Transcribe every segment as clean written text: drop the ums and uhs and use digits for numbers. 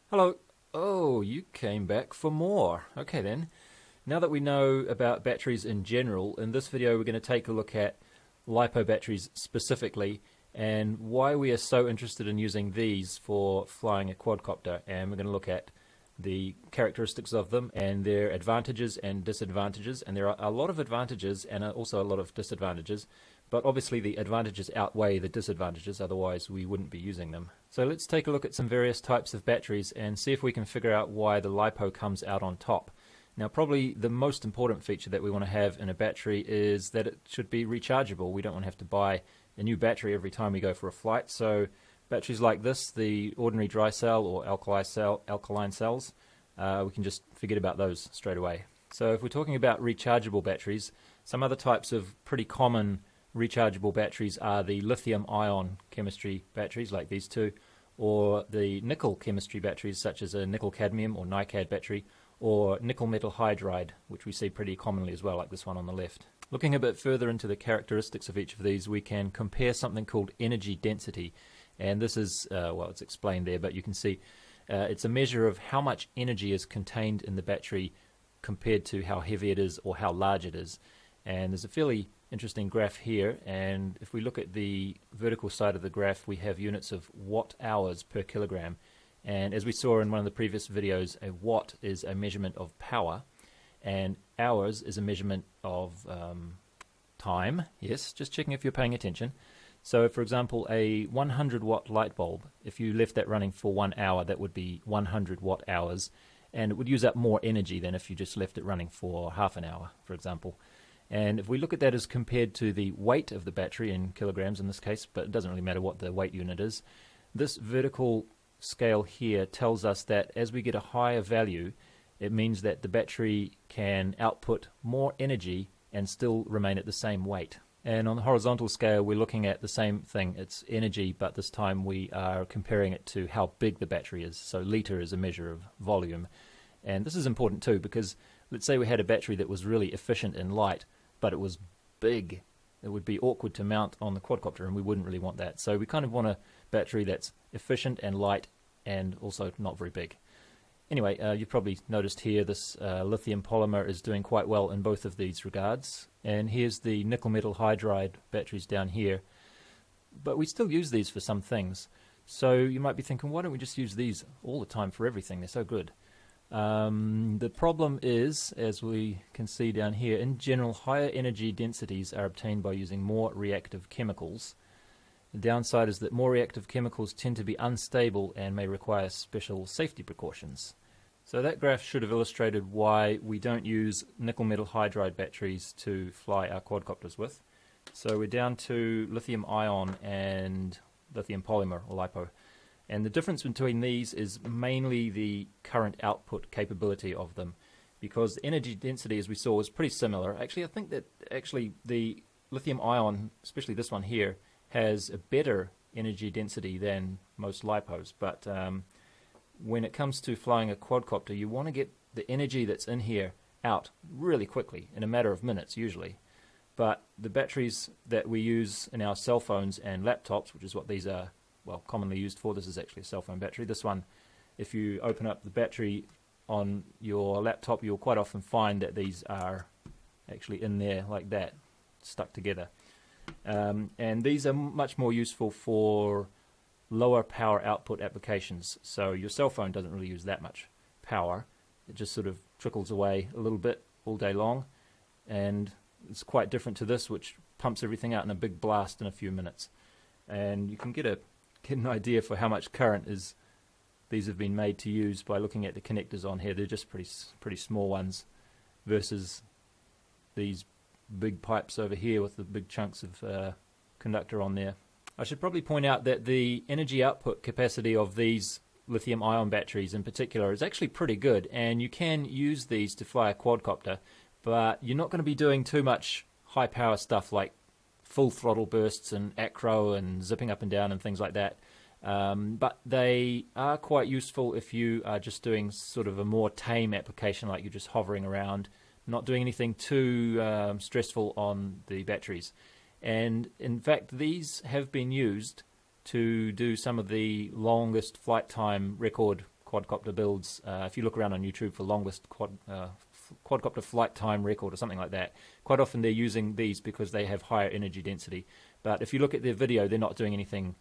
Hello. Oh, you came back for more. Okay then. Now that we know about batteries in general, in this video we're going to take a look at LiPo batteries specifically and why we are so interested in using these for flying a quadcopter. And we're going to look at the characteristics of them and their advantages and disadvantages. And there are a lot of advantages and also a lot of disadvantages. But obviously the advantages outweigh the disadvantages, otherwise we wouldn't be using them. So let's take a look at some various types of batteries and see if we can figure out why the LiPo comes out on top. Now probably the most important feature that we want to have in a battery is that it should be rechargeable. We don't want to have to buy a new battery every time we go for a flight. So batteries like this, the ordinary dry cell or alkaline cells, we can just forget about those straight away. So if we're talking about rechargeable batteries, some other types of pretty common rechargeable batteries are the lithium-ion chemistry batteries like these two, or the nickel chemistry batteries such as a nickel-cadmium or NiCad battery, or nickel metal hydride, which we see pretty commonly as well, like this one on the left. Looking a bit further into the characteristics of each of these, we can compare something called energy density, and this is, well, it's explained there, but you can see it's a measure of how much energy is contained in the battery compared to how heavy it is or how large it is. And there's a fairly interesting graph here, and if we look at the vertical side of the graph, we have units of watt-hours per kilogram. And as we saw in one of the previous videos, a watt is a measurement of power, and hours is a measurement of time. Yes, just checking if you're paying attention. So, for example, a 100-watt light bulb, if you left that running for 1 hour, that would be 100 watt-hours, and it would use up more energy than if you just left it running for half an hour, for example. And if we look at that as compared to the weight of the battery in kilograms in this case, but it doesn't really matter what the weight unit is, this vertical scale here tells us that as we get a higher value, it means that the battery can output more energy and still remain at the same weight. And on the horizontal scale, we're looking at the same thing. It's energy, but this time we are comparing it to how big the battery is. So litre is a measure of volume. And this is important too, because let's say we had a battery that was really efficient and light, but it was big. It would be awkward to mount on the quadcopter, and we wouldn't really want that. So we kind of want a battery that's efficient and light and also not very big. Anyway, you've probably noticed here this lithium polymer is doing quite well in both of these regards. And here's the nickel metal hydride batteries down here. But we still use these for some things. So you might be thinking, why don't we just use these all the time for everything? They're so good. The problem is, as we can see down here, in general, higher energy densities are obtained by using more reactive chemicals. The downside is that more reactive chemicals tend to be unstable and may require special safety precautions. So that graph should have illustrated why we don't use nickel metal hydride batteries to fly our quadcopters with. So we're down to lithium ion and lithium polymer, or LiPo. And the difference between these is mainly the current output capability of them, because the energy density, as we saw, is pretty similar. Actually, I think that the lithium ion, especially this one here, has a better energy density than most LiPos. But when it comes to flying a quadcopter, you want to get the energy that's in here out really quickly, in a matter of minutes usually. But the batteries that we use in our cell phones and laptops, which is what these are, well, commonly used for. This is actually a cell phone battery. This one, if you open up the battery on your laptop, you'll quite often find that these are actually in there like that, stuck together. And these are much more useful for lower power output applications. So your cell phone doesn't really use that much power. It just sort of trickles away a little bit all day long. And it's quite different to this, which pumps everything out in a big blast in a few minutes. And you can get an idea for how much current these have been made to use by looking at the connectors on here. They're just pretty small ones versus these big pipes over here with the big chunks of conductor on there. I should probably point out that the energy output capacity of these lithium ion batteries in particular is actually pretty good, and you can use these to fly a quadcopter, but you're not going to be doing too much high power stuff like full throttle bursts and acro and zipping up and down and things like that. But they are quite useful if you are just doing sort of a more tame application, like you're just hovering around, not doing anything too stressful on the batteries. And in fact, these have been used to do some of the longest flight time record quadcopter builds. If you look around on YouTube for longest quadcopter flight time record or something like that, quite often they're using these because they have higher energy density. But if you look at their video, they're not doing anything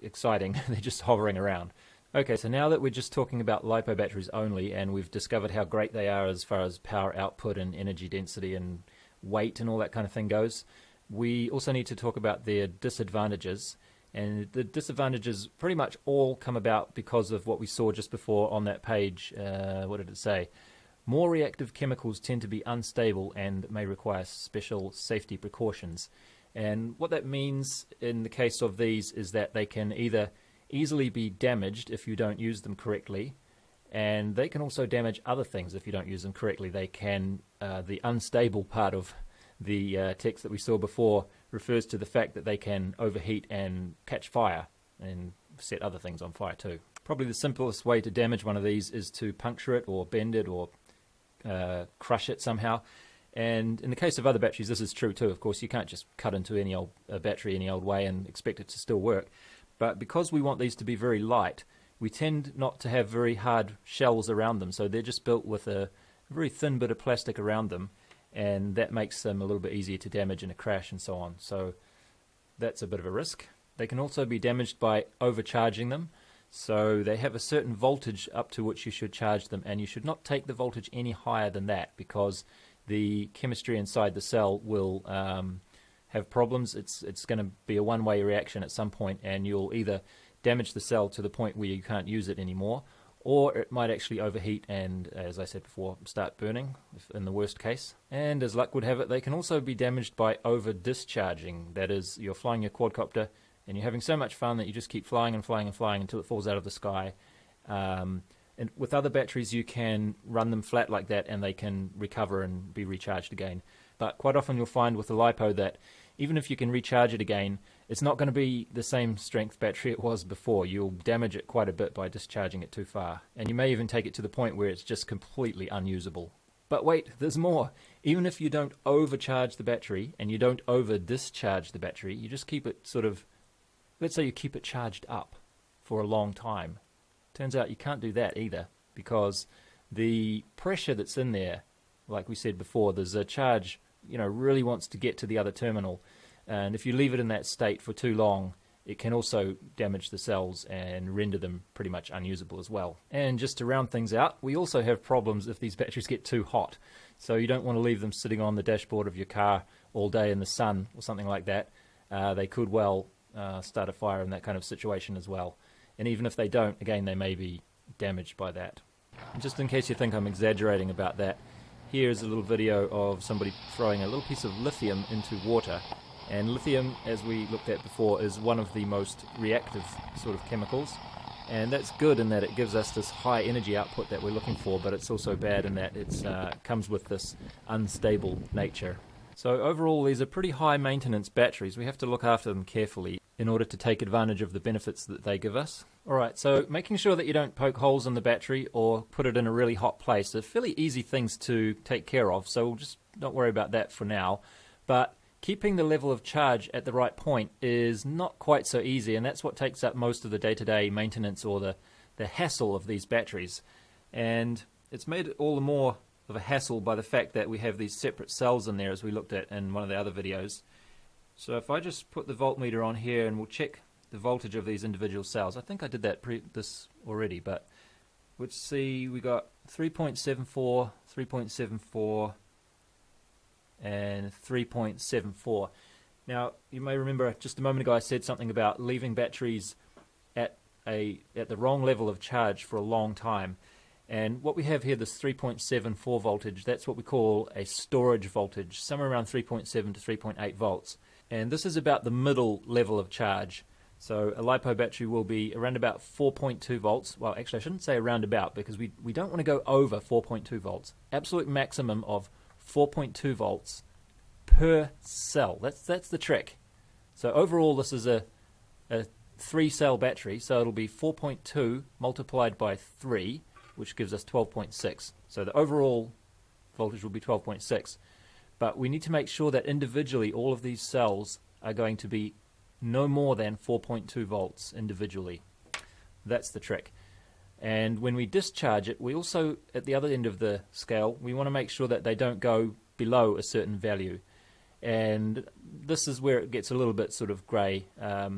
exciting. They're just hovering around. Okay, so now that we're just talking about LiPo batteries only, and we've discovered how great they are as far as power output and energy density and weight and all that kind of thing goes, we also need to talk about their disadvantages. And the disadvantages pretty much all come about because of what we saw just before on that page. What did it say? More reactive chemicals tend to be unstable and may require special safety precautions. And what that means in the case of these is that they can either easily be damaged if you don't use them correctly, and they can also damage other things if you don't use them correctly. They can, the unstable part of the text that we saw before refers to the fact that they can overheat and catch fire and set other things on fire too. Probably the simplest way to damage one of these is to puncture it or bend it or crush it somehow. And in the case of other batteries, this is true too. Of course, you can't just cut into any old battery any old way and expect it to still work. But because we want these to be very light, we tend not to have very hard shells around them. So they're just built with a very thin bit of plastic around them, and that makes them a little bit easier to damage in a crash and so on. So that's a bit of a risk. They can also be damaged by overcharging them. So they have a certain voltage up to which you should charge them, and you should not take the voltage any higher than that, because the chemistry inside the cell will have problems. It's going to be a one-way reaction at some point, and you'll either damage the cell to the point where you can't use it anymore, or it might actually overheat and, as I said before, start burning in the worst case. And as luck would have it, they can also be damaged by over-discharging. That is, you're flying your quadcopter and you're having so much fun that you just keep flying and flying and flying until it falls out of the sky. And with other batteries, you can run them flat like that and they can recover and be recharged again. But quite often you'll find with the LiPo that even if you can recharge it again, it's not going to be the same strength battery it was before. You'll damage it quite a bit by discharging it too far. And you may even take it to the point where it's just completely unusable. But wait, there's more. Even if you don't overcharge the battery and you don't over-discharge the battery, you just keep it sort of, let's say you keep it charged up for a long time. Turns out you can't do that either, because the pressure that's in there, like we said before, there's a charge, really wants to get to the other terminal. And if you leave it in that state for too long, it can also damage the cells and render them pretty much unusable as well. And just to round things out, we also have problems if these batteries get too hot. So you don't want to leave them sitting on the dashboard of your car all day in the sun or something like that. They could well start a fire in that kind of situation as well. And even if they don't, again, they may be damaged by that. And just in case you think I'm exaggerating about that, here's a little video of somebody throwing a little piece of lithium into water. And lithium, as we looked at before, is one of the most reactive sort of chemicals. And that's good in that it gives us this high energy output that we're looking for, but it's also bad in that it comes with this unstable nature. So overall, these are pretty high maintenance batteries. We have to look after them carefully in order to take advantage of the benefits that they give us. Alright, so making sure that you don't poke holes in the battery or put it in a really hot place are fairly easy things to take care of, so we'll just don't worry about that for now. But keeping the level of charge at the right point is not quite so easy, and that's what takes up most of the day-to-day maintenance or the hassle of these batteries. And it's made it all the more of a hassle by the fact that we have these separate cells in there, as we looked at in one of the other videos. So if I just put the voltmeter on here and we'll check the voltage of these individual cells. I think I did that this already, but let's see, we got 3.74, 3.74, and 3.74. Now, you may remember just a moment ago I said something about leaving batteries at the wrong level of charge for a long time. And what we have here, this 3.74 voltage, that's what we call a storage voltage, somewhere around 3.7 to 3.8 volts. And this is about the middle level of charge. So a LiPo battery will be around about 4.2 volts. Well, actually I shouldn't say around about, because we don't want to go over 4.2 volts. Absolute maximum of 4.2 volts per cell. That's the trick. So overall this is a 3-cell battery, so it'll be 4.2 multiplied by 3, which gives us 12.6. So the overall voltage will be 12.6. But we need to make sure that individually all of these cells are going to be no more than 4.2 volts individually. That's the trick. And when we discharge it, we also, at the other end of the scale, we want to make sure that they don't go below a certain value. And this is where it gets a little bit sort of grey.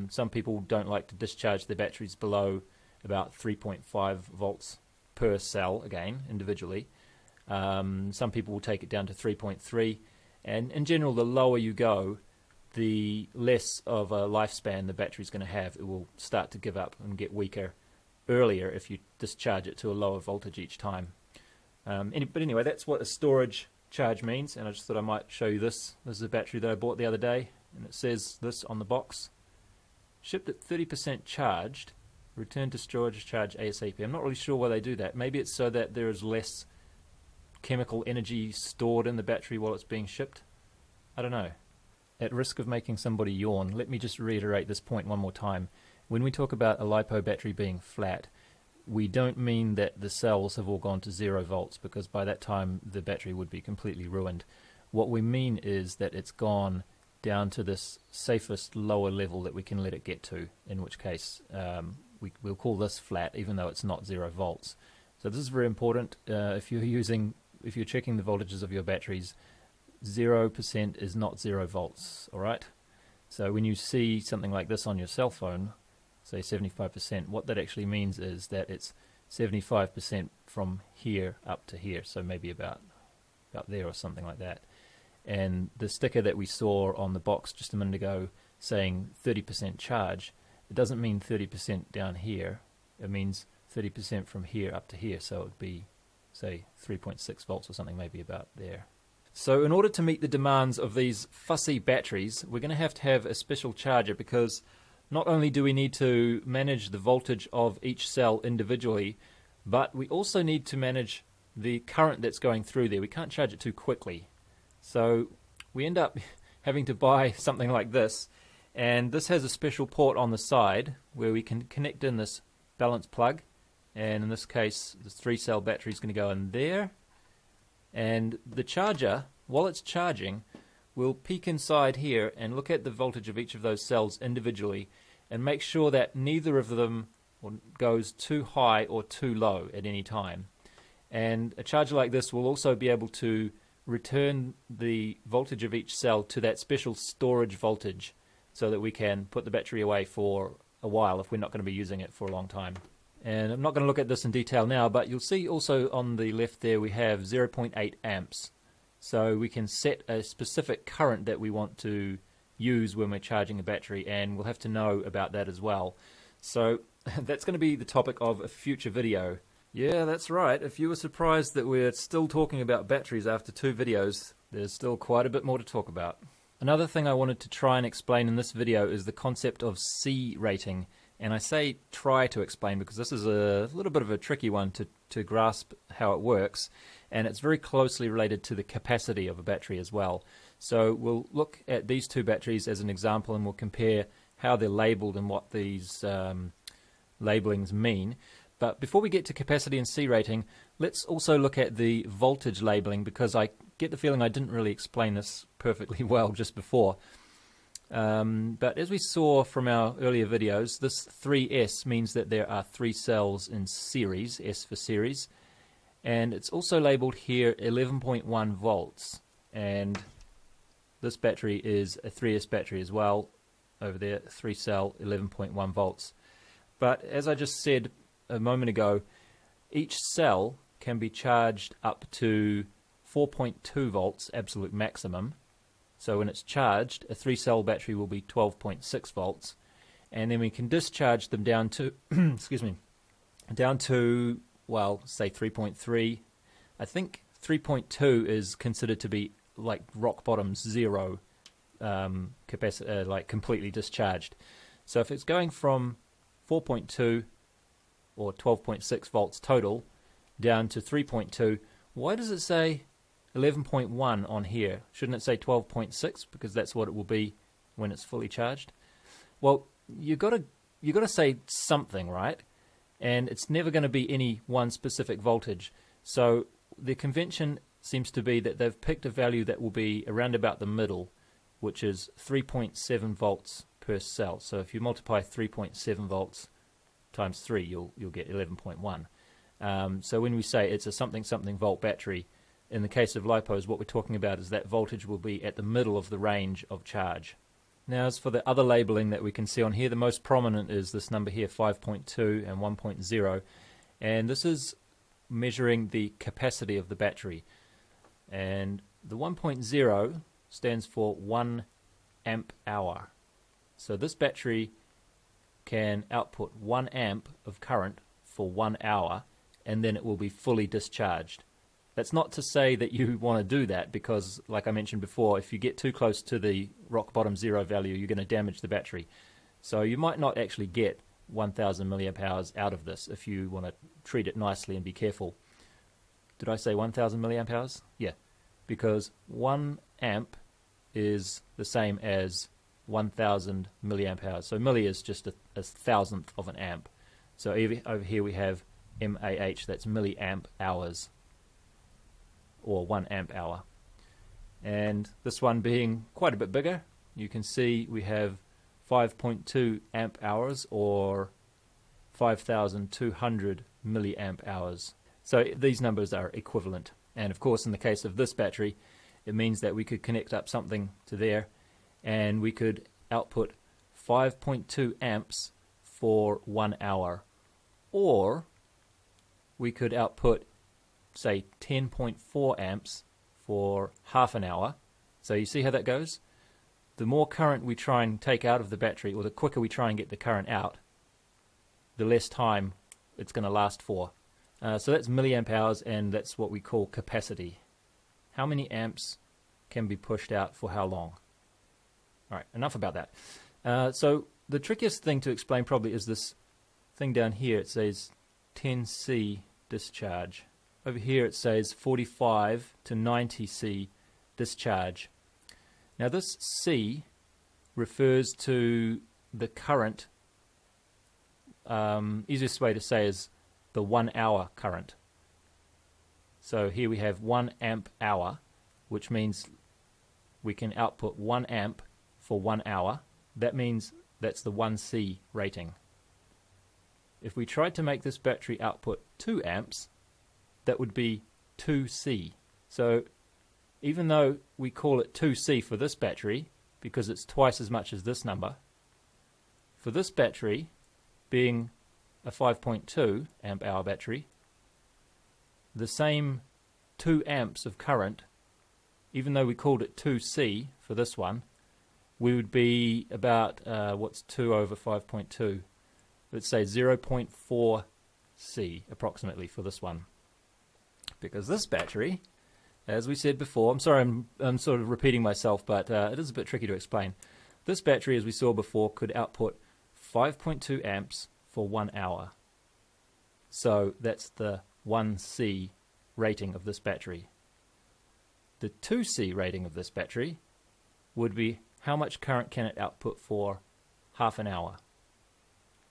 Some people don't like to discharge their batteries below about 3.5 volts per cell, again, individually. Some people will take it down to 3.3. And in general, the lower you go, the less of a lifespan the battery's going to have. It will start to give up and get weaker earlier if you discharge it to a lower voltage each time. But anyway, that's what a storage charge means, and I just thought I might show you this. This is a battery that I bought the other day, and it says this on the box: shipped at 30% charged, return to storage charge ASAP. I'm not really sure why they do that. Maybe it's so that there is less chemical energy stored in the battery while it's being shipped. I don't know. At risk of making somebody yawn, let me just reiterate this point one more time. When we talk about a LiPo battery being flat, we don't mean that the cells have all gone to 0 volts, because by that time the battery would be completely ruined. What we mean is that it's gone down to this safest lower level that we can let it get to, in which case we'll call this flat, even though it's not 0 volts. So this is very important. If you're checking the voltages of your batteries, 0% is not 0 volts, alright? So when you see something like this on your cell phone, say 75%, what that actually means is that it's 75% from here up to here, so maybe about there or something like that. And the sticker that we saw on the box just a minute ago saying 30% charge, it doesn't mean 30% down here, it means 30% from here up to here, so it would be, say, 3.6 volts or something, maybe about there. So in order to meet the demands of these fussy batteries, we're going to have a special charger, because not only do we need to manage the voltage of each cell individually, but we also need to manage the current that's going through there. We can't charge it too quickly. So we end up having to buy something like this, and this has a special port on the side where we can connect in this balance plug, and in this case this 3-cell battery is going to go in there, and the charger, while it's charging, will peek inside here and look at the voltage of each of those cells individually and make sure that neither of them goes too high or too low at any time. And a charger like this will also be able to return the voltage of each cell to that special storage voltage, so that we can put the battery away for a while if we're not going to be using it for a long time. And I'm not going to look at this in detail now, but you'll see also on the left there we have 0.8 amps. So we can set a specific current that we want to use when we're charging a battery, and we'll have to know about that as well. So that's going to be the topic of a future video. Yeah, that's right. If you were surprised that we're still talking about batteries after 2 videos, there's still quite a bit more to talk about. Another thing I wanted to try and explain in this video is the concept of C rating. And I say try to explain because this is a little bit of a tricky one to grasp how it works, and it's very closely related to the capacity of a battery as well. So we'll look at these 2 batteries as an example, and we'll compare how they're labeled and what these labelings mean. But before we get to capacity and C rating, let's also look at the voltage labeling, because I get the feeling I didn't really explain this perfectly well just before. But as we saw from our earlier videos, this 3S means that there are 3 cells in series, S for series, and it's also labeled here 11.1 volts, and this battery is a 3S battery as well, over there, 3-cell, 11.1 volts. But as I just said a moment ago, each cell can be charged up to 4.2 volts, absolute maximum. So when it's charged, a 3-cell battery will be 12.6 volts, and then we can discharge them down to, excuse me, down to, well, say 3.3. I think 3.2 is considered to be like rock bottom 0 capacity, like completely discharged. So if it's going from 4.2 or 12.6 volts total down to 3.2, why does it say 11.1 on here? Shouldn't it say 12.6, because that's what it will be when it's fully charged? Well, you got to say something, right? And it's never going to be any one specific voltage. So the convention seems to be that they've picked a value that will be around about the middle, which is 3.7 volts per cell. So if you multiply 3.7 volts times 3, you'll get 11.1. So when we say it's a something volt battery, in the case of LiPos, what we're talking about is that voltage will be at the middle of the range of charge. Now, as for the other labeling that we can see on here, the most prominent is this number here, 5.2 and 1.0, and this is measuring the capacity of the battery. And the 1.0 stands for 1 amp hour. So this battery can output 1 amp of current for 1 hour, and then it will be fully discharged. That's not to say that you want to do that, because, like I mentioned before, if you get too close to the rock bottom zero value, you're going to damage the battery. So you might not actually get 1000 milliamp hours out of this if you want to treat it nicely and be careful. Did I say 1000 milliamp hours? Yeah, because 1 amp is the same as 1000 milliamp hours. So milli is just a thousandth of an amp. So over here we have mAh, that's milliamp hours, or 1 amp hour. And this one being quite a bit bigger, you can see we have 5.2 amp hours, or 5200 milliamp hours. So these numbers are equivalent. And of course, in the case of this battery, it means that we could connect up something to there, and we could output 5.2 amps for 1 hour, or we could output, say, 10.4 amps for half an hour. So you see how that goes? The more current we try and take out of the battery, or the quicker we try and get the current out, the less time it's going to last for. So that's milliamp hours, and that's what we call capacity. How many amps can be pushed out for how long? All right, enough about that. So the trickiest thing to explain probably is this thing down here. It says 10C discharge. Over here it says 45 to 90C discharge. Now this C refers to the current. Easiest way to say is the 1 hour current. So here we have 1 amp hour, which means we can output 1 amp for 1 hour. That means that's the 1C rating. If we tried to make this battery output 2 amps, that would be 2C. So even though we call it 2C for this battery, because it's twice as much as this number, for this battery, being a 5.2 amp hour battery, the same 2 amps of current, even though we called it 2C for this one, we would be about, what's 2 over 5.2? Let's say 0.4C approximately for this one. Because this battery, as we said before, I'm sorry I'm sort of repeating myself, but it is a bit tricky to explain. This battery, as we saw before, could output 5.2 amps for 1 hour. So that's the 1C rating of this battery. The 2C rating of this battery would be how much current can it output for half an hour.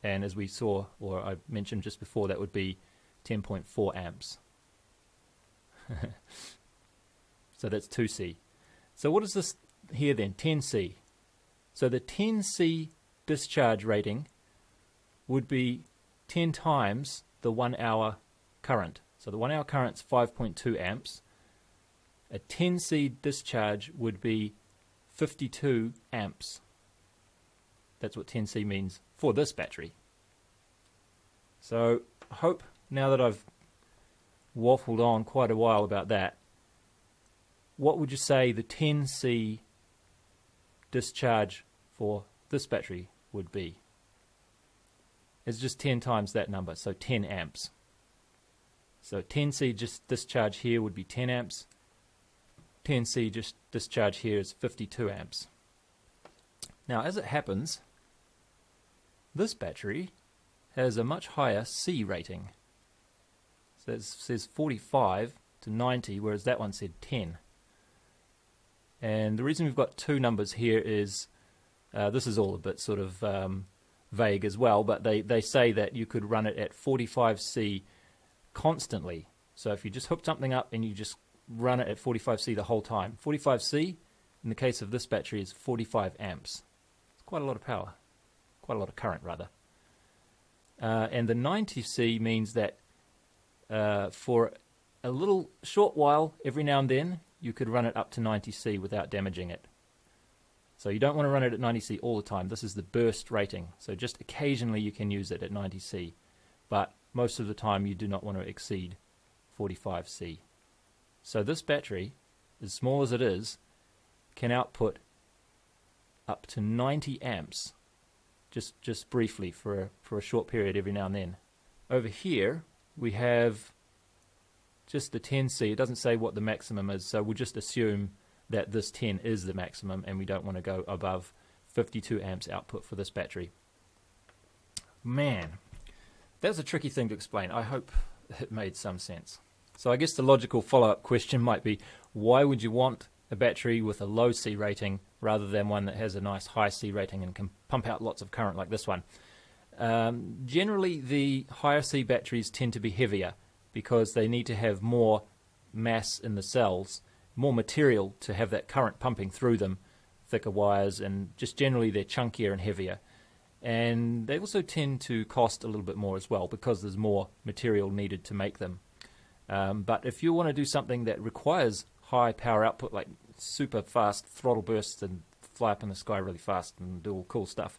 And as we saw, or I mentioned just before, that would be 10.4 amps. So that's 2C. So what is this here then? 10C. So the 10C discharge rating would be 10 times the 1 hour current. So the 1 hour current is 5.2 amps. A 10C discharge would be 52 amps. That's what 10C means for this battery. So I hope now that I've waffled on quite a while about that, what would you say the 10C discharge for this battery would be? It's just 10 times that number, so 10 amps. So 10C just discharge here would be 10 amps. 10C just discharge here is 52 amps. Now, as it happens, this battery has a much higher C rating. So it says 45 to 90, whereas that one said 10. And the reason we've got two numbers here is, this is all a bit sort of vague as well, but they say that you could run it at 45C constantly. So if you just hook something up and you just run it at 45C the whole time. 45C, in the case of this battery, is 45 amps. It's quite a lot of power. Quite a lot of current, rather. and the 90C means that for a little short while, every now and then, you could run it up to 90C without damaging it. So you don't want to run it at 90C all the time. This is the burst rating. So just occasionally you can use it at 90C. But most of the time you do not want to exceed 45C. So this battery, as small as it is, can output up to 90 amps just briefly for a short period every now and then. Over here we have just the 10C. It doesn't say what the maximum is, so we'll just assume that this 10 is the maximum and we don't want to go above 52 amps output for this battery. Man, that's a tricky thing to explain. I hope it made some sense. So I guess the logical follow-up question might be, why would you want a battery with a low C rating rather than one that has a nice high C rating and can pump out lots of current like this one? Generally, the higher C batteries tend to be heavier because they need to have more mass in the cells, more material to have that current pumping through them, thicker wires, and just generally they're chunkier and heavier. And they also tend to cost a little bit more as well because there's more material needed to make them. But if you want to do something that requires high power output, like super fast throttle bursts and fly up in the sky really fast and do all cool stuff,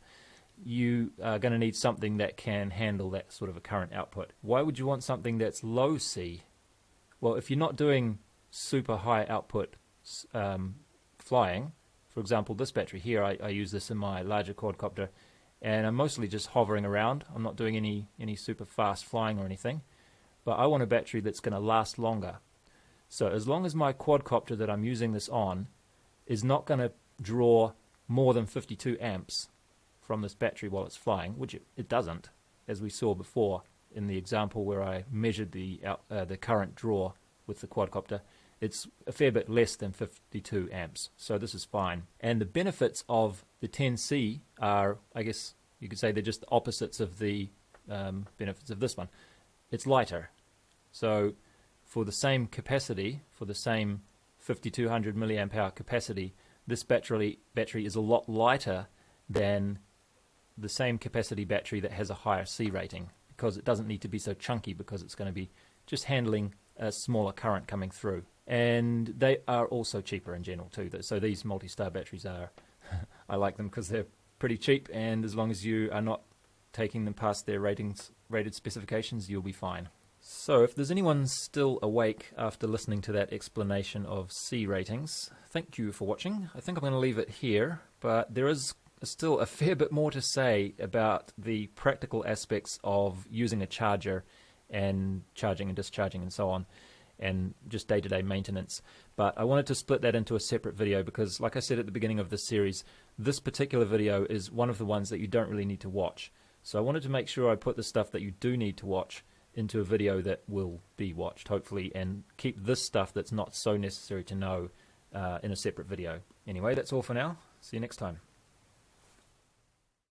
you are going to need something that can handle that sort of a current output. Why would you want something that's low C? Well, if you're not doing super high output flying, for example, this battery here, I use this in my larger quadcopter, and I'm mostly just hovering around. I'm not doing any super fast flying or anything, but I want a battery that's going to last longer. So as long as my quadcopter that I'm using this on is not going to draw more than 52 amps from this battery while it's flying, which it doesn't, as we saw before in the example where I measured the current draw with the quadcopter, it's a fair bit less than 52 amps, so this is fine. And the benefits of the 10C are, I guess you could say they're just the opposites of the benefits of this one. It's lighter, so for the same capacity, for the same 5200 milliamp hour capacity, this battery is a lot lighter than the same capacity battery that has a higher C rating, because it doesn't need to be so chunky, because it's going to be just handling a smaller current coming through. And they are also cheaper in general too. So these multi-star batteries are, I like them because they're pretty cheap, and as long as you are not taking them past their rated specifications, you'll be fine. So if there's anyone still awake after listening to that explanation of C ratings, thank you for watching. I think I'm going to leave it here, but there is still a fair bit more to say about the practical aspects of using a charger and charging and discharging and so on, and just day-to-day maintenance. But I wanted to split that into a separate video because, like I said at the beginning of this series, this particular video is one of the ones that you don't really need to watch. So I wanted to make sure I put the stuff that you do need to watch into a video that will be watched, hopefully, and keep this stuff that's not so necessary to know in a separate video. Anyway, that's all for now. See you next time.